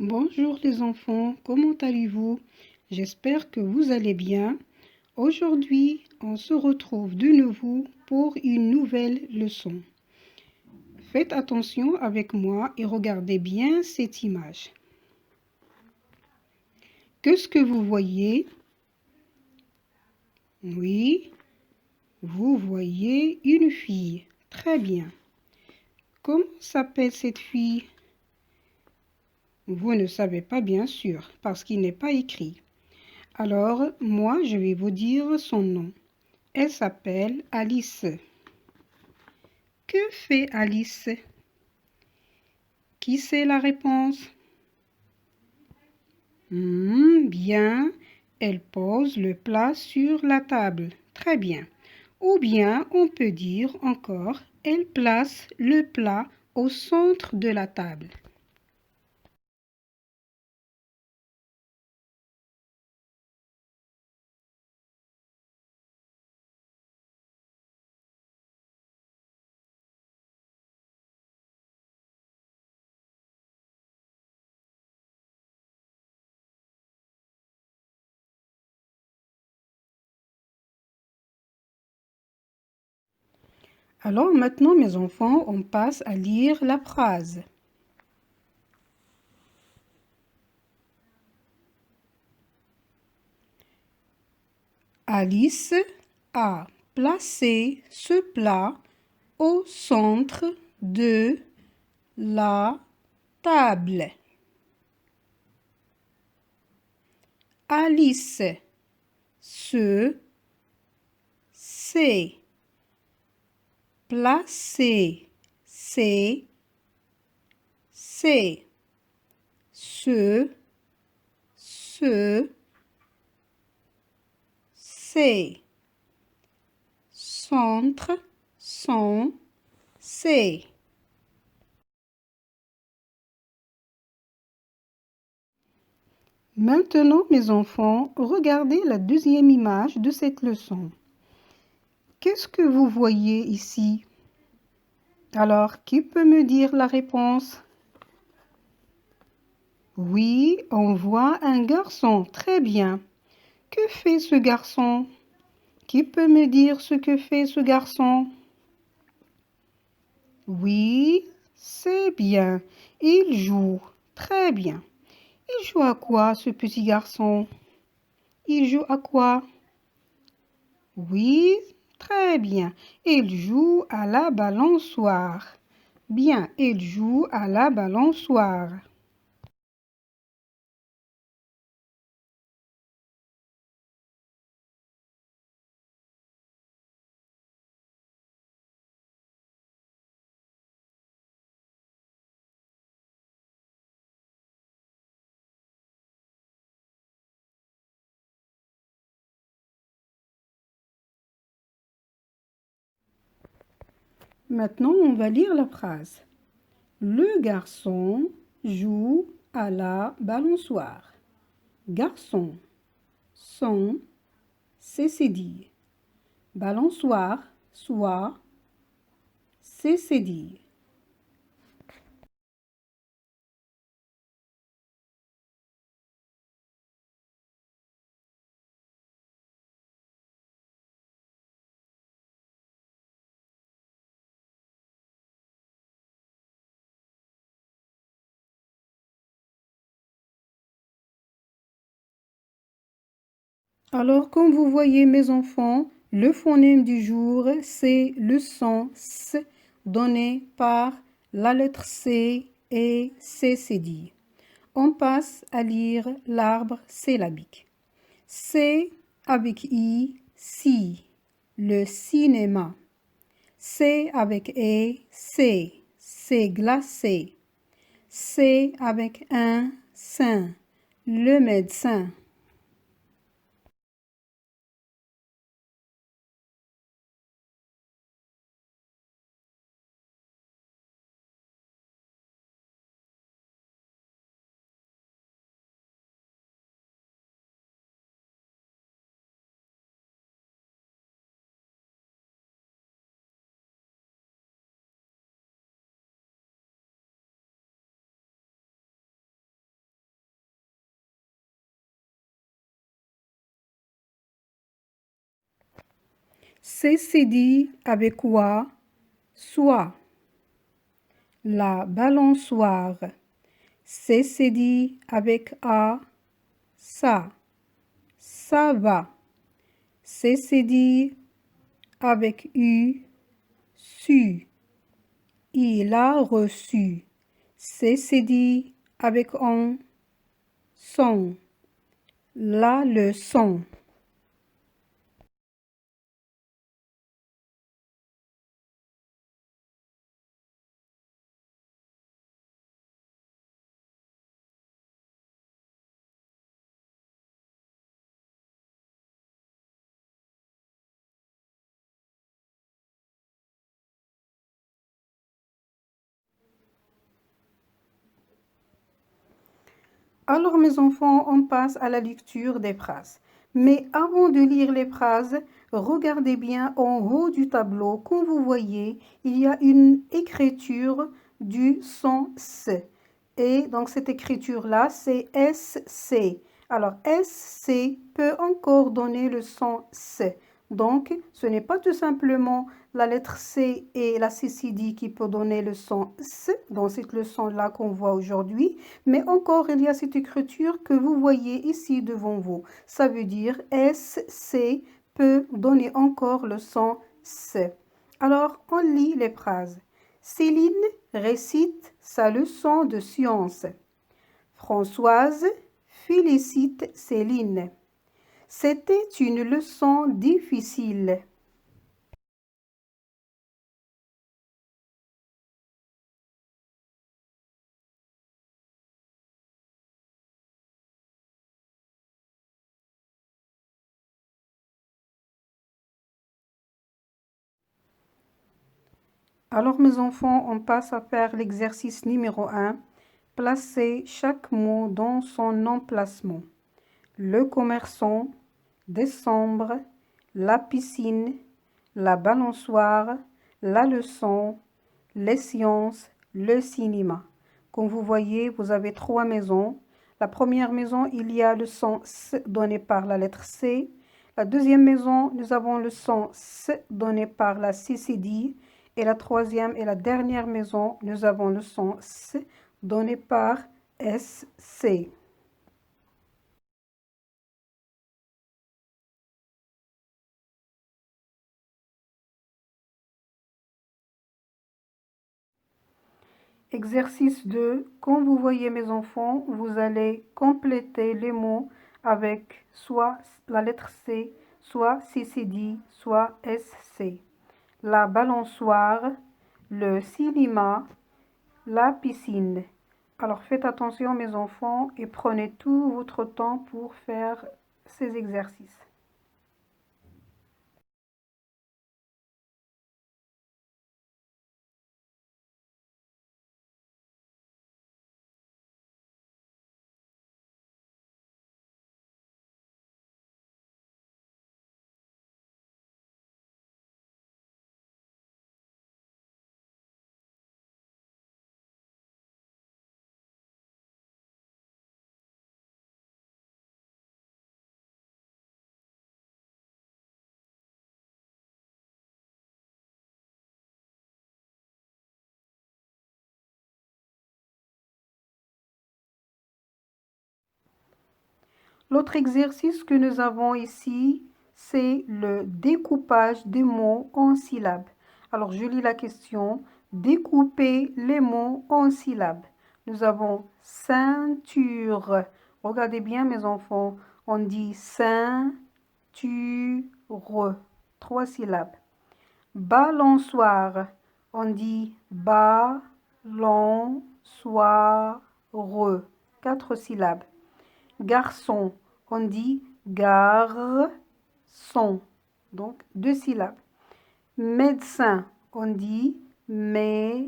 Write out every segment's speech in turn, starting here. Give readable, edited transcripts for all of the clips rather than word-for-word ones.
Bonjour les enfants, comment allez-vous? J'espère que vous allez bien. Aujourd'hui, on se retrouve de nouveau pour une nouvelle leçon. Faites attention avec moi et regardez bien cette image. Qu'est-ce que vous voyez? Oui, vous voyez une fille. Très bien. Comment s'appelle cette fille? Vous ne savez pas bien sûr, parce qu'il n'est pas écrit. Alors, moi, je vais vous dire son nom. Elle s'appelle Alice. Que fait Alice? Qui sait la réponse? Bien, elle pose le plat sur la table. Très bien. Ou bien, on peut dire encore, elle place le plat au centre de la table. Alors maintenant, mes enfants, on passe à lire la phrase. Alice a placé ce plat au centre de la table. Alice s'est placé, s'est centre, son, c'est. Maintenant, mes enfants, regardez la deuxième image de cette leçon. Qu'est-ce que vous voyez ici? Alors, qui peut me dire la réponse? Oui, on voit un garçon. Très bien. Que fait ce garçon? Qui peut me dire ce que fait ce garçon? Oui, c'est bien. Il joue. Très bien. Il joue à quoi, ce petit garçon? Il joue à quoi? Oui, très bien. Il joue à la balançoire. Bien, il joue à la balançoire. Maintenant, on va lire la phrase. Le garçon joue à la balançoire. Garçon, son, c'est dire. Balançoire, soit, c'est dire. Alors, comme vous voyez, mes enfants, le phonème du jour, c'est le son S donné par la lettre C et c'est dit. On passe à lire l'arbre syllabique. C avec I, si, le cinéma. C avec E, c'est glacé. C avec un, saint, le médecin. C'est dit avec wa, soit. La balançoire. C'est dit avec a, ça. Ça va. C'est dit avec u, su. Il a reçu. C'est dit avec on, son. La leçon. Alors mes enfants, on passe à la lecture des phrases. Mais avant de lire les phrases, regardez bien en haut du tableau. Comme vous voyez, il y a une écriture du son S. Et donc cette écriture-là, c'est SC. Alors SC peut encore donner le son S. Donc ce n'est pas tout simplement la lettre C et la CCD qui peut donner le son S dans cette leçon-là qu'on voit aujourd'hui. Mais encore, il y a cette écriture que vous voyez ici devant vous. Ça veut dire SC peut donner encore le son S. Alors, on lit les phrases. Céline récite sa leçon de science. Françoise félicite Céline. C'était une leçon difficile. Alors mes enfants, on passe à faire l'exercice numéro 1. Placez chaque mot dans son emplacement. Le commerçant, décembre, la piscine, la balançoire, la leçon, les sciences, le cinéma. Comme vous voyez, vous avez 3 maisons. La première maison, il y a le son S donné par la lettre C. La deuxième maison, nous avons le son S donné par la CCD. Et la troisième et la dernière maison, nous avons le son S donné par SC. Exercice 2. Quand vous voyez mes enfants, vous allez compléter les mots avec soit la lettre C, soit CCD, soit SC. La balançoire, le cinéma, la piscine. Alors faites attention mes enfants et prenez tout votre temps pour faire ces exercices. L'autre exercice que nous avons ici, c'est le découpage des mots en syllabes. Alors, je lis la question. Découper les mots en syllabes. Nous avons ceinture. Regardez bien, mes enfants. On dit ceinture. 3 syllabes. Balançoire. On dit balançoire. 4 syllabes. Garçon, on dit garçon, donc 2 syllabes. Médecin, on dit médecin,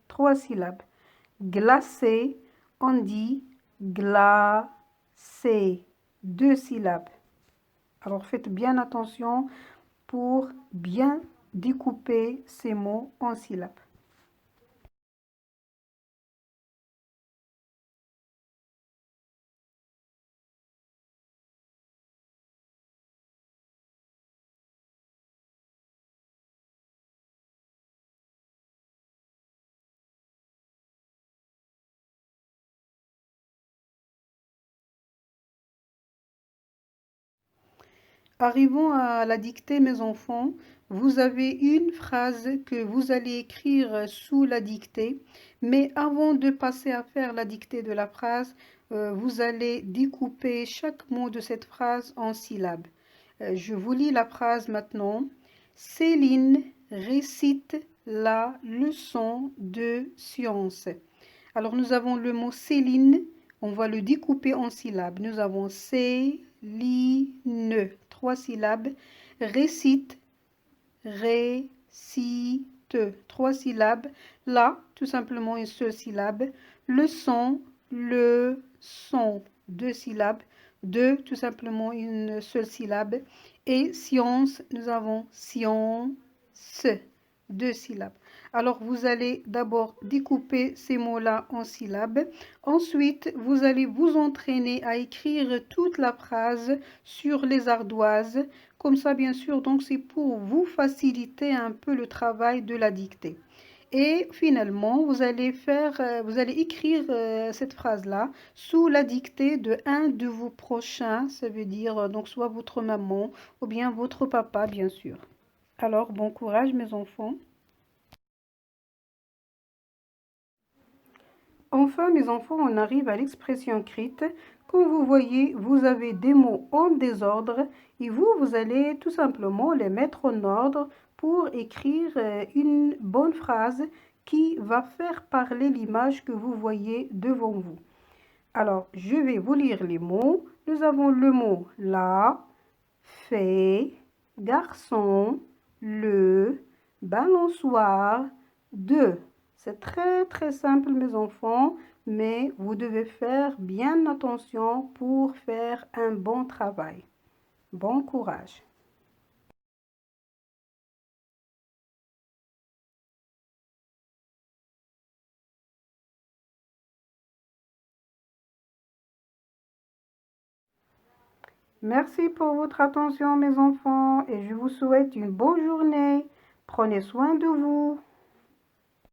3 syllabes. Glacé, on dit glacé, 2 syllabes. Alors faites bien attention pour bien découper ces mots en syllabes. Arrivons à la dictée, mes enfants. Vous avez une phrase que vous allez écrire sous la dictée, mais avant de passer à faire la dictée de la phrase, vous allez découper chaque mot de cette phrase en syllabes. Je vous lis la phrase maintenant. Céline récite la leçon de science. Alors nous avons le mot Céline, on va le découper en syllabes. Nous avons Céline, 3 syllabes. Récite, récite, 3 syllabes. Là, tout simplement une seule syllabe. Leçon, leçon, 2 syllabes. Deux, tout simplement une seule syllabe. Et science, nous avons science, 2 syllabes. Alors, vous allez d'abord découper ces mots-là en syllabes. Ensuite, vous allez vous entraîner à écrire toute la phrase sur les ardoises. Comme ça, bien sûr, donc c'est pour vous faciliter un peu le travail de la dictée. Et finalement, vous allez écrire cette phrase-là sous la dictée de un de vos prochains, ça veut dire donc soit votre maman ou bien votre papa, bien sûr. Alors, bon courage, mes enfants. Enfin, mes enfants, on arrive à l'expression écrite. Comme vous voyez, vous avez des mots en désordre et vous allez tout simplement les mettre en ordre pour écrire une bonne phrase qui va faire parler l'image que vous voyez devant vous. Alors, je vais vous lire les mots. Nous avons le mot la, fée, garçon, le, balançoire, de. C'est très très simple, mes enfants, mais vous devez faire bien attention pour faire un bon travail. Bon courage. Merci pour votre attention, mes enfants, et je vous souhaite une bonne journée. Prenez soin de vous.